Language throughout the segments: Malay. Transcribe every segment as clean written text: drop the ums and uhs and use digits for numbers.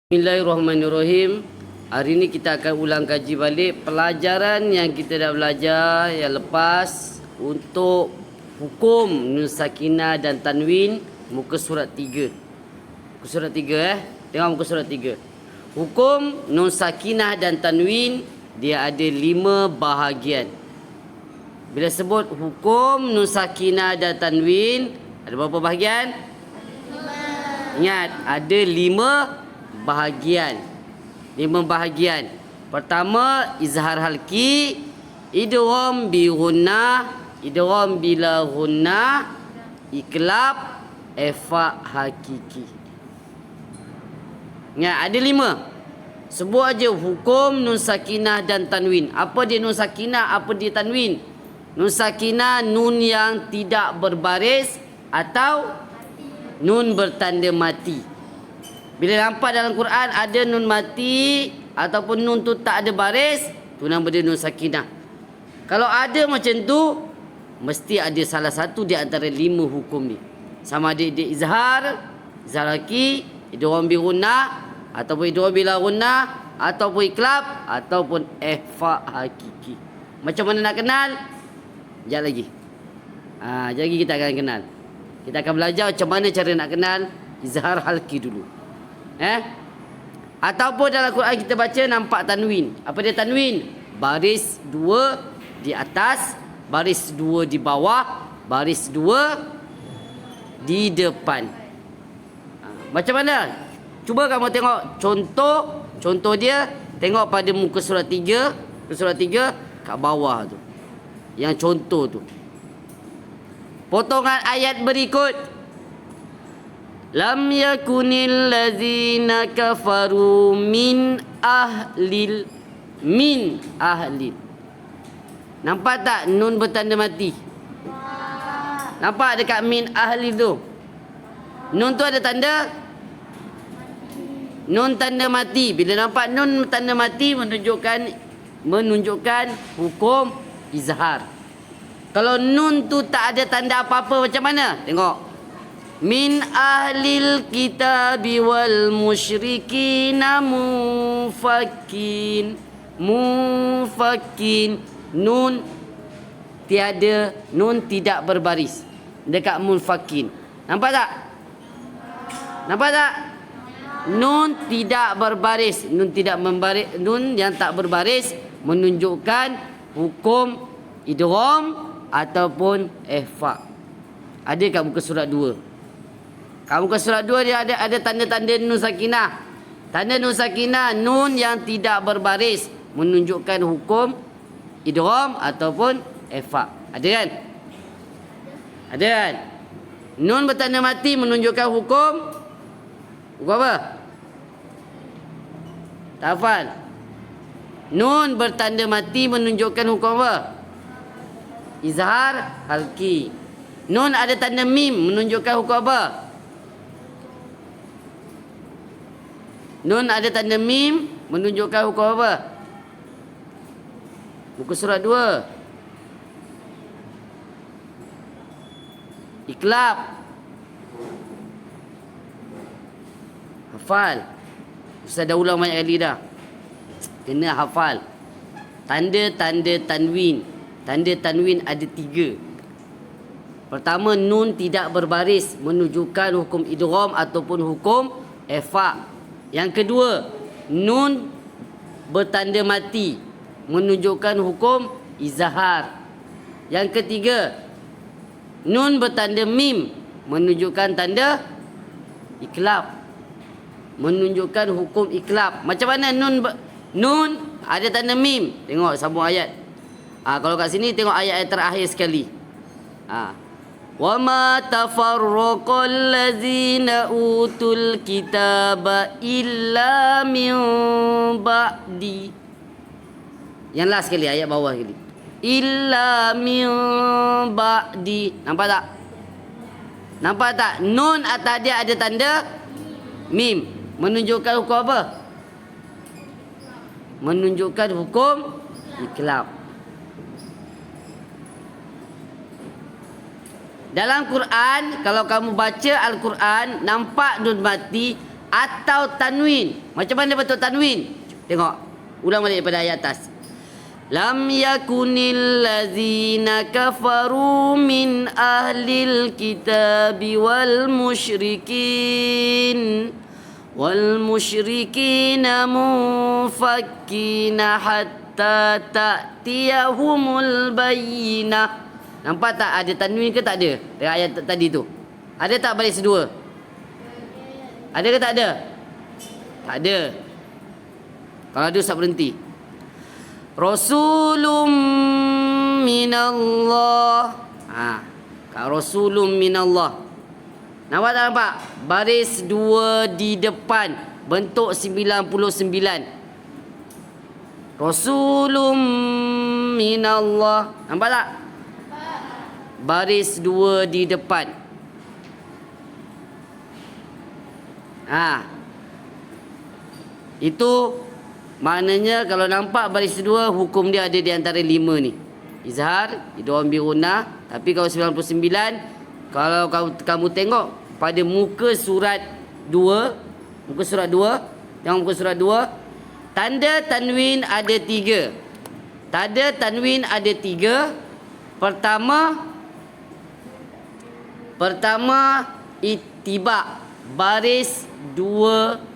Bismillahirrahmanirrahim. Hari ini kita akan ulang kaji balik pelajaran yang kita dah belajar yang lepas untuk hukum nun sakinah dan tanwin muka surat 3. Muka surat 3 Tengok muka surat 3. Hukum nun sakinah dan tanwin dia ada 5 bahagian. Bila sebut hukum nun sakinah dan tanwin ada berapa bahagian? 5. Ingat, ada 5 bahagian. 5 bahagian. Pertama, izhar halki, idgham bi gunnah, idgham bila gunnah, iklab, ifa hakiki. Ingat, ada 5. Sebut aja hukum nun sakinah dan tanwin. Apa dia nun sakinah, apa dia tanwin? Nun sakinah nun yang tidak berbaris atau nun bertanda mati. Bila nampak dalam Quran ada nun mati ataupun nun tu tak ada baris, tu nama dia nun sakinah. Kalau ada macam tu, mesti ada salah satu di antara 5 hukum ni. Sama ada dia izhar, izhar haki, idgham bi gunnah, ataupun idgham bila gunnah, ataupun iklab, ataupun ikhfa hakiki. Macam mana nak kenal? Sekejap lagi. Sekejap lagi kita akan kenal. Kita akan belajar macam mana cara nak kenal izhar halki dulu. Ataupun dalam Quran kita baca nampak tanwin. Apa dia tanwin? Baris 2 di atas, baris 2 di bawah, baris 2 di depan. Macam mana? Cuba kamu tengok contoh dia. Tengok pada muka surat 3. Muka surat 3 kat bawah tu. Yang contoh tu. Potongan ayat berikut. Lam yakunil ladzina kafaru min ahlil. Nampak tak nun bertanda mati? Nampak dekat min ahlil tu? Nun tu ada tanda? Nun tanda mati. Bila nampak nun tanda mati menunjukkan hukum izhar. Kalau nun tu tak ada tanda apa-apa macam mana? Tengok. Min ahlil kitabi wal musyrikina mufakin. Nun tiada, nun tidak berbaris dekat mufakin. Nampak tak? Nampak tak? Nun tidak berbaris. Nun tidak membaris. Nun yang tak berbaris menunjukkan hukum idgham ataupun ikhfa. Ada kat muka surat 2. Kat muka surat 2 dia ada tanda-tanda nun sakinah. Tanda nun sakinah nun yang tidak berbaris menunjukkan hukum idgham ataupun ikhfa. Ada kan? Ada kan? Nun bertanda mati menunjukkan hukum apa? Tak hafal. Nun bertanda mati menunjukkan hukum apa? Izhar halki. Nun ada tanda mim menunjukkan hukum apa? Nun ada tanda mim menunjukkan hukum apa? Muka surat 2. Iklab. Hafal. Ustaz dah ulang banyak kali dah. Kena hafal. Tanda-tanda tanwin. Tanda tanwin ada 3. Pertama, nun tidak berbaris menunjukkan hukum idgham ataupun hukum ikhfa. Yang kedua, nun bertanda mati menunjukkan hukum izhar. Yang ketiga, nun bertanda mim menunjukkan tanda iklab. Menunjukkan hukum iklab. Macam mana nun ada tanda mim? Tengok sambung ayat. Kalau kat sini tengok ayat terakhir sekali. Wa ma tafarraqal ladzina utul kitaba illa min ba'di. Yang last sekali ayat bawah sekali. Illa min ba'di. Nampak tak? Nampak tak? Nun atas dia ada tanda mim. Menunjukkan hukum apa? Menunjukkan hukum iklab. Dalam Quran, kalau kamu baca Al-Quran, nampak nun mati atau tanwin. Macam mana bentuk tanwin? Tengok. Ulang balik daripada ayat atas. Lam yakunil ladzina kafaru min ahlil kitabi wal musyrikina munfakkina hatta ta'tiyahumul bayyinah. Nampak tak ada tanwin ke tak ada? Dari ayat tadi tu. Ada tak baris dua? Ada ke tak ada? Tak ada. Kalau ada Ustaz berhenti. Rasulun minallah. Rasulun minallah. Nampak tak nampak? Baris dua di depan. Bentuk 99. Rasulun minallah. Nampak tak? Baris dua di depan. Itu maknanya kalau nampak baris dua, hukum dia ada di antara 5 ni. Izhar, idgham bi gunnah. Tapi kalau 99, kalau kamu tengok pada muka surat 2, tengok muka surat 2, tanda tanwin ada 3. Tanda tanwin ada 3. Pertama ittiba, baris 2.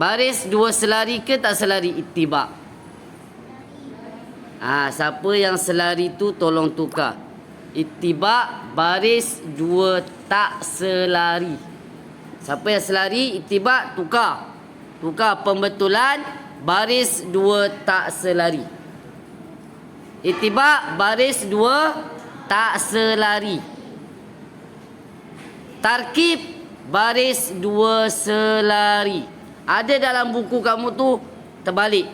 Baris 2 selari ke tak selari ittiba? Siapa yang selari tu tolong tukar. Ittiba baris 2 tak selari. Siapa yang selari ittiba tukar. Tukar pembetulan baris 2 tak selari. Ittiba baris 2 tak selari. Tarkib baris 2 selari. Ada dalam buku kamu tu terbalik.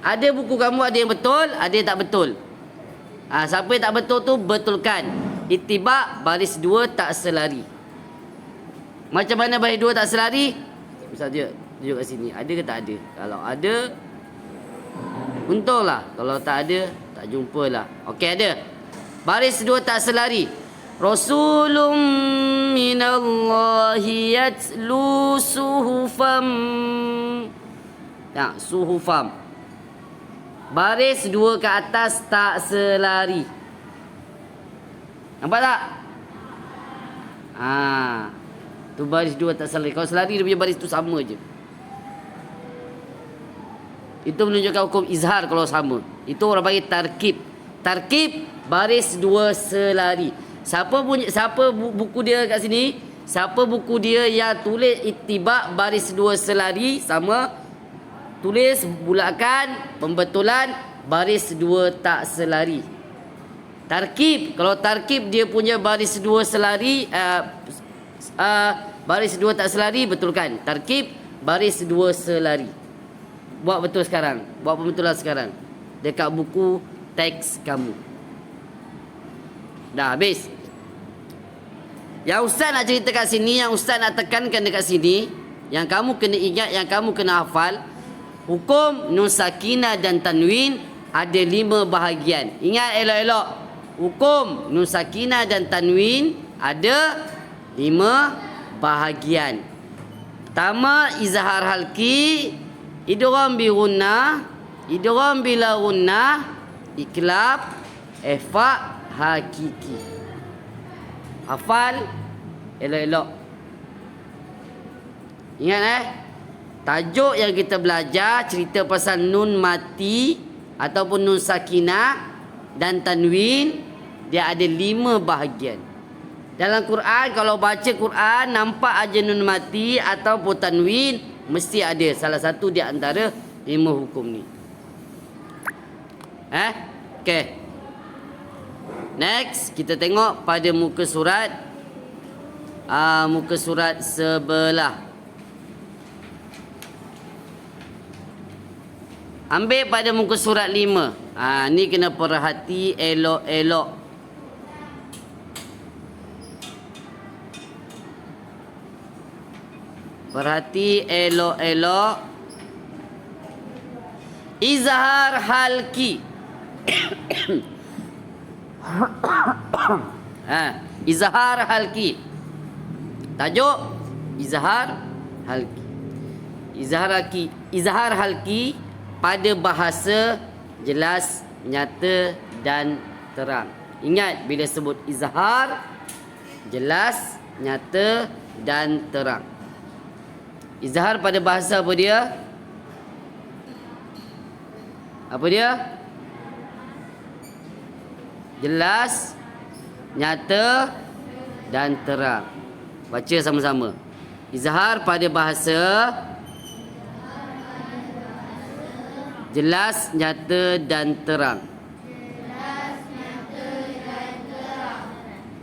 Ada buku kamu ada yang betul, ada yang tak betul. Siapa yang tak betul tu betulkan. Ittiba baris 2 tak selari. Macam mana baris 2 tak selari? Ustaz tunjuk kat sini. Ada ke tak ada? Kalau ada, untunglah. Kalau tak ada, tak jumpalah. Okey, ada. Baris 2 tak selari. Rasulun minallahi yatlu suhufam. Suhufam. Baris 2 ke atas tak selari. Nampak tak? Tu baris 2 tak selari. Kalau selari dia punya baris tu sama je. Itu menunjukkan hukum izhar kalau sama. Itu orang panggil tarkib. Tarkib baris 2 selari. Siapa buku dia kat sini? Siapa buku dia yang tulis ittiba baris 2 selari sama, tulis bulakan pembetulan baris 2 tak selari. Tarkib, kalau tarkib dia punya baris 2 selari, baris 2 tak selari, betulkan. Tarkib baris 2 selari. Buat betul sekarang. Buat pembetulan sekarang dekat buku teks kamu. Dah habis. Yang Ustaz nak cerita kat sini, yang Ustaz nak tekankan dekat sini, yang kamu kena ingat, yang kamu kena hafal, hukum nun sakinah dan tanwin ada 5 bahagian. Ingat elok-elok. Hukum nun sakinah dan tanwin ada 5 bahagian. Pertama, izhar halki, idgham bi gunnah, idgham bila gunnah, iklab, ikhfa hakiki. Hafal elok-elok. Ingat tajuk yang kita belajar cerita pasal nun mati ataupun nun sakinah dan tanwin, dia ada 5 bahagian. Dalam Quran, kalau baca Quran nampak aja nun mati ataupun tanwin, mesti ada salah satu di antara 5 hukum ni. Okey. Next, kita tengok pada muka surat sebelah. Ambil pada muka surat 5. Ni kena perhati elok-elok. Perhati elok-elok. Izhar halki. Izhar halki. Tajuk izhar halki. Izhar halki pada bahasa jelas, nyata dan terang. Ingat bila sebut izhar, jelas, nyata dan terang. Izhar pada bahasa apa dia? Apa dia? Jelas, nyata dan terang. Baca sama-sama. Izhar pada bahasa jelas, nyata dan terang.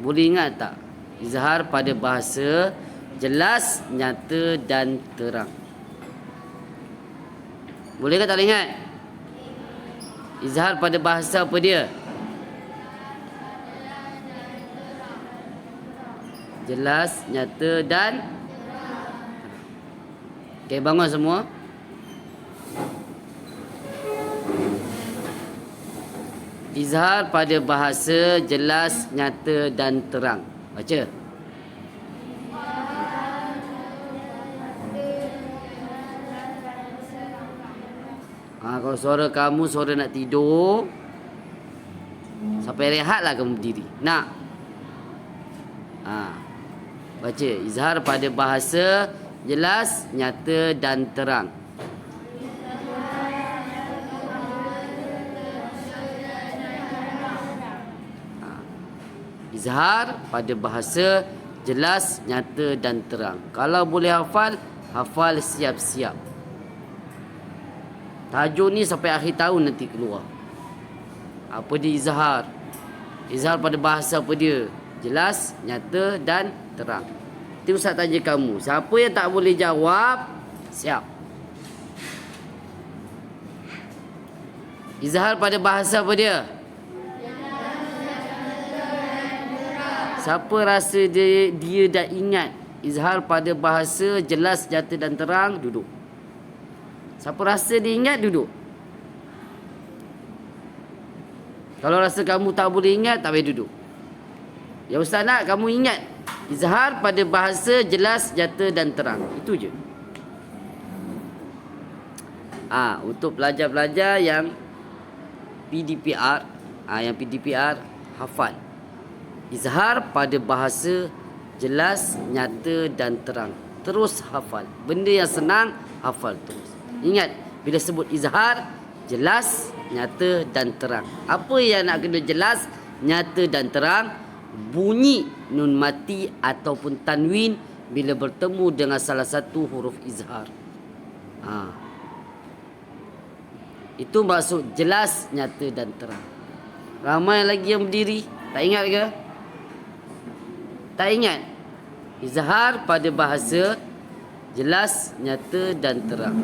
Boleh ingat tak? Izhar pada bahasa jelas, nyata dan terang. Boleh ke tak boleh ingat? Izhar pada bahasa apa dia? Jelas, nyata dan okey, bangun semua. Izhar pada bahasa jelas, nyata dan terang. Baca. Kalau suara kamu suara nak tidur, sampai rehatlah kamu berdiri. Nak? Baca. Izhar pada bahasa jelas, nyata dan terang. Izhar pada bahasa jelas, nyata dan terang. Kalau boleh hafal, hafal siap-siap. Tajuk ni sampai akhir tahun nanti keluar. Apa dia izhar? Izhar pada bahasa apa dia? Jelas, nyata dan terang. Nanti Ustaz tanya kamu. Siapa yang tak boleh jawab, siap. Izhar pada bahasa apa dia? Siapa rasa dia dah ingat izhar pada bahasa jelas, nyata dan terang, duduk. Siapa rasa dia ingat, duduk. Kalau rasa kamu tak boleh ingat, tak boleh duduk. Ya Ustaz nak kamu ingat izhar pada bahasa jelas, nyata dan terang. Itu je. Untuk pelajar-pelajar yang PDPR, yang PDPR hafal. Izhar pada bahasa jelas, nyata dan terang. Terus hafal. Benda yang senang, hafal terus. Ingat, bila sebut izhar, jelas, nyata dan terang. Apa yang nak kena jelas, nyata dan terang? Bunyi nun mati ataupun tanwin bila bertemu dengan salah satu huruf izhar. Itu maksud jelas, nyata dan terang. Ramai lagi yang berdiri. Tak ingat ke? Tak ingat? Izhar pada bahasa jelas, nyata dan terang.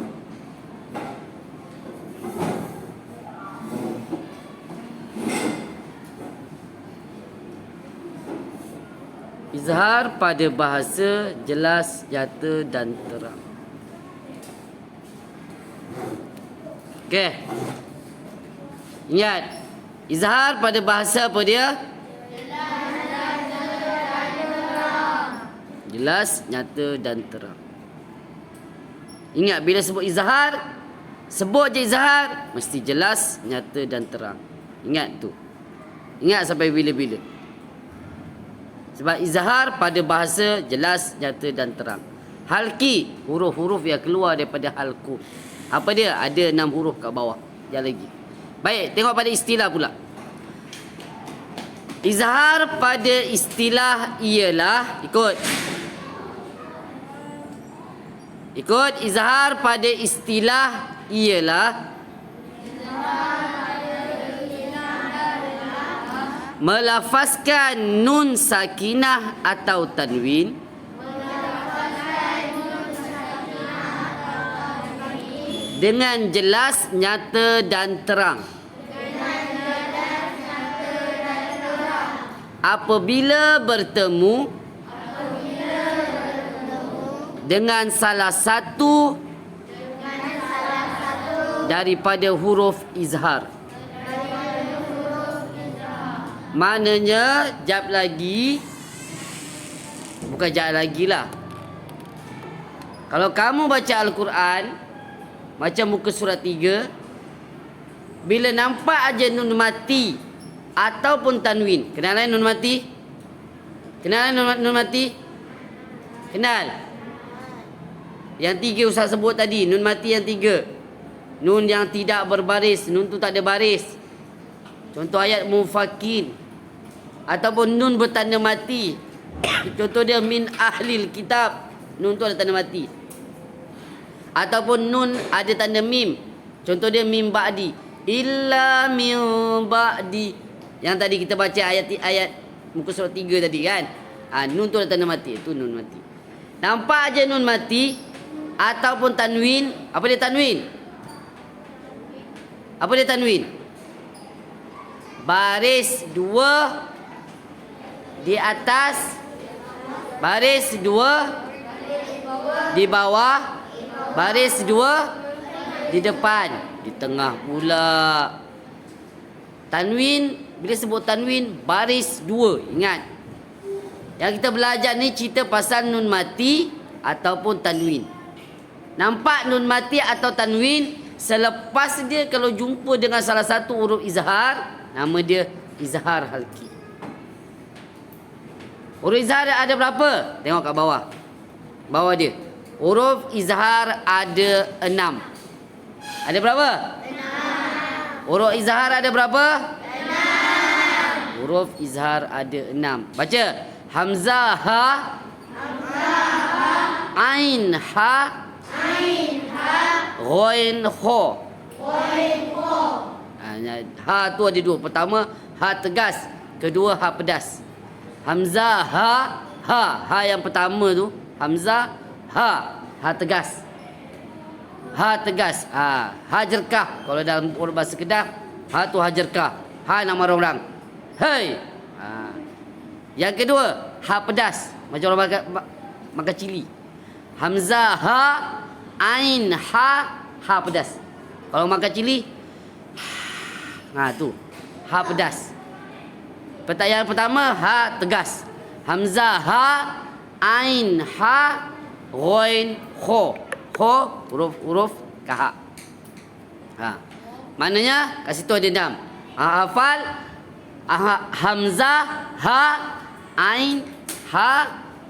Izhar pada bahasa jelas, nyata dan terang. Okey. Ingat, izhar pada bahasa apa dia? Jelas, nyata dan terang. Ingat bila sebut izhar, sebut je izhar, mesti jelas, nyata dan terang. Ingat tu. Ingat sampai bila-bila. Sebab izhar pada bahasa jelas, nyata dan terang. Halki, huruf-huruf yang keluar daripada halku. Apa dia? Ada 6 huruf kat bawah. Yang lagi. Baik, tengok pada istilah pula. Izhar pada istilah ialah, Ikut izhar pada istilah ialah melafazkan nun sakinah atau tanwin dengan jelas, nyata dan terang. Apabila bertemu dengan salah satu daripada huruf izhar. Maknanya, jap lagi, bukan bukan jahat lagi lah. Kalau kamu baca Al-Quran, macam muka surat 3, bila nampak aja nun mati ataupun tanwin. Kenal nun mati? Kenal nun mati? Kenal? Yang 3 Ustaz sebut tadi, nun mati yang 3. Nun yang tidak berbaris, nun tu tak ada baris. Contoh ayat mufakin. Ataupun nun bertanda mati. Contoh dia min ahlil kitab. Nun tu ada tanda mati. Ataupun nun ada tanda mim. Contoh dia mim ba'di. Illa min ba'di. Yang tadi kita baca ayat muka surat 3 tadi kan. Nun tu ada tanda mati. Itu nun mati. Nampak aja nun mati ataupun tanwin. Apa dia tanwin? Apa dia tanwin? Baris 2 di atas, baris 2 di bawah, baris 2 di depan, di tengah pula. Tanwin, bila sebut tanwin, baris 2. Ingat, yang kita belajar ni cerita pasal nun mati ataupun tanwin. Nampak nun mati atau tanwin, selepas dia kalau jumpa dengan salah satu huruf izhar, nama dia izhar halki. Huruf izhar ada berapa? Tengok kat bawah. Bawah dia. Huruf izhar ada 6. Ada berapa? 6. Huruf izhar ada berapa? 6. Huruf izhar ada 6. Baca. Hamzah ha. Ain ha. Ghain kho. Ha tu ada 2. Pertama ha tegas, kedua ha pedas. Hamzah ha. Ha yang pertama tu hamzah ha. Ha tegas. Ha tegas. Hajarkah. Kalau dalam bahasa Kedah, ha tu hajarkah. Ha nama orang. Hei. Yang kedua ha pedas, macam orang makan cili. Hamzah ha, ain ha pedas. Kalau makan cili, tu ha pedas. Pertanyaan pertama ha tegas. Hamzah ha, ain ha, ghain kho. Kho huruf kahak. Maknanya kat situ ada 6. Hafal hamzah ha, ain ha,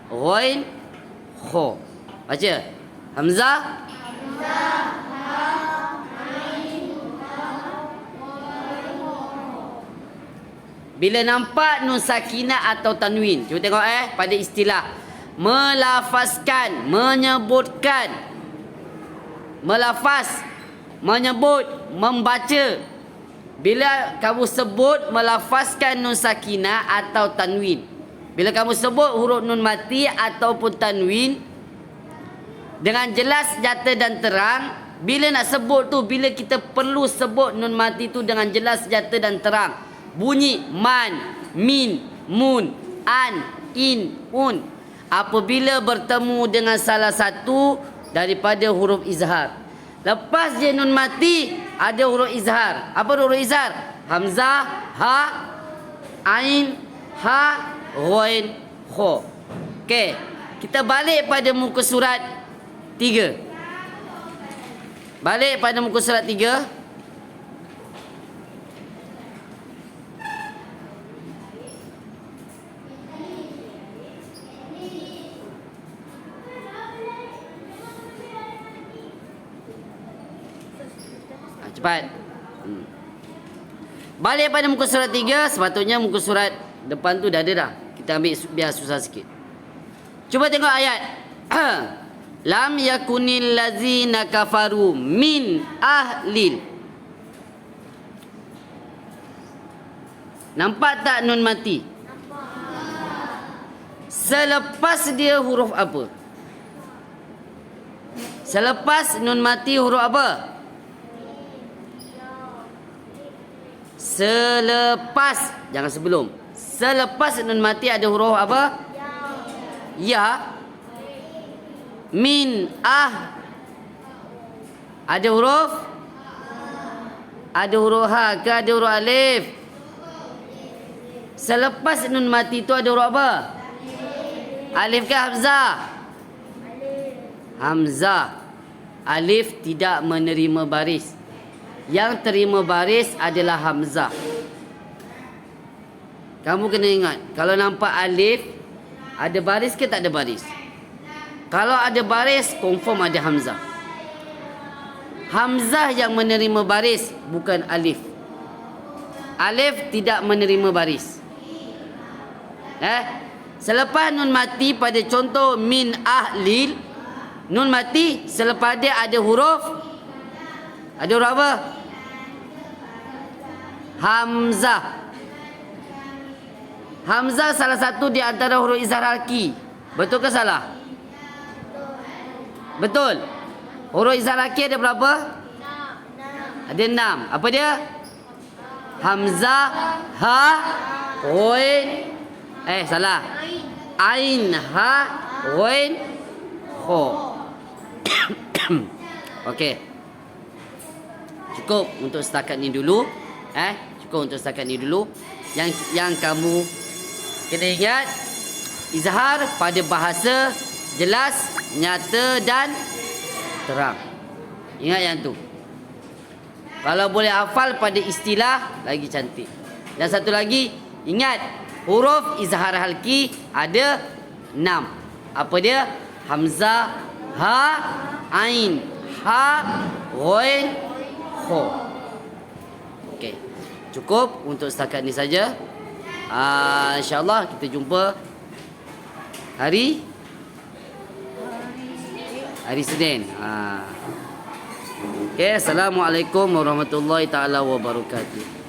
ghain kho. Baca. Hamzah bila nampak nun sakinah atau tanwin. Cuba tengok pada istilah. Melafazkan, menyebutkan. Melafaz, menyebut, membaca. Bila kamu sebut melafazkan nun sakinah atau tanwin. Bila kamu sebut huruf nun mati ataupun tanwin dengan jelas, nyata dan terang. Bila nak sebut tu, bila kita perlu sebut nun mati tu dengan jelas, nyata dan terang. Bunyi man, min, mun, an, in, un. Apabila bertemu dengan salah satu daripada huruf izhar. Lepas je nun mati, ada huruf izhar. Apa huruf izhar? Hamzah, ha, ain, ha, ghain, kho. Okey, kita balik pada muka surat 3. Balik pada muka surat 3. Cepat. Balik pada muka surat 3. Sepatutnya muka surat depan tu dah ada dah. Kita ambil biar susah sikit. Cuba tengok ayat. Lam yakunil lazina kafaru min ahlil. Nampak tak nun mati? Selepas dia huruf apa? Selepas nun mati huruf apa? Selepas, jangan sebelum. Selepas nun mati ada huruf apa? Ya. Min ah. Ada huruf? Ada huruf ha ke ada huruf alif? Selepas nun mati tu ada huruf apa? Alif ke hamzah? Hamzah. Alif tidak menerima baris. Yang terima baris adalah hamzah. Kamu kena ingat, kalau nampak alif, ada baris ke tak ada baris? Kalau ada baris, confirm ada hamzah. Hamzah yang menerima baris, bukan alif. Alif tidak menerima baris. Selepas nun mati pada contoh min ahlil, nun mati selepas dia ada huruf. Ada huruf apa? Hamzah. Hamzah salah satu di antara huruf izhar halki. Betul ke salah? Betul. Huruf izhar halki ada berapa? 6. Ada 6. Apa dia? Hamzah, ha, ghain. Salah. Ain, ha, ghain, kha. Okey. Cukup untuk setakat ni dulu. Cukup untuk setakat ni dulu. Yang kamu kena ingat, izhar pada bahasa jelas, nyata dan terang. Ingat yang tu. Kalau boleh hafal pada istilah, lagi cantik. Dan satu lagi, ingat huruf izhar halki ada 6. Apa dia? Hamzah, ha, ain, ha, ghain, kha. Okey. Cukup untuk setakat ni saja. InsyaAllah kita jumpa hari Senin. Okey, Assalamualaikum warahmatullahi taala wabarakatuh.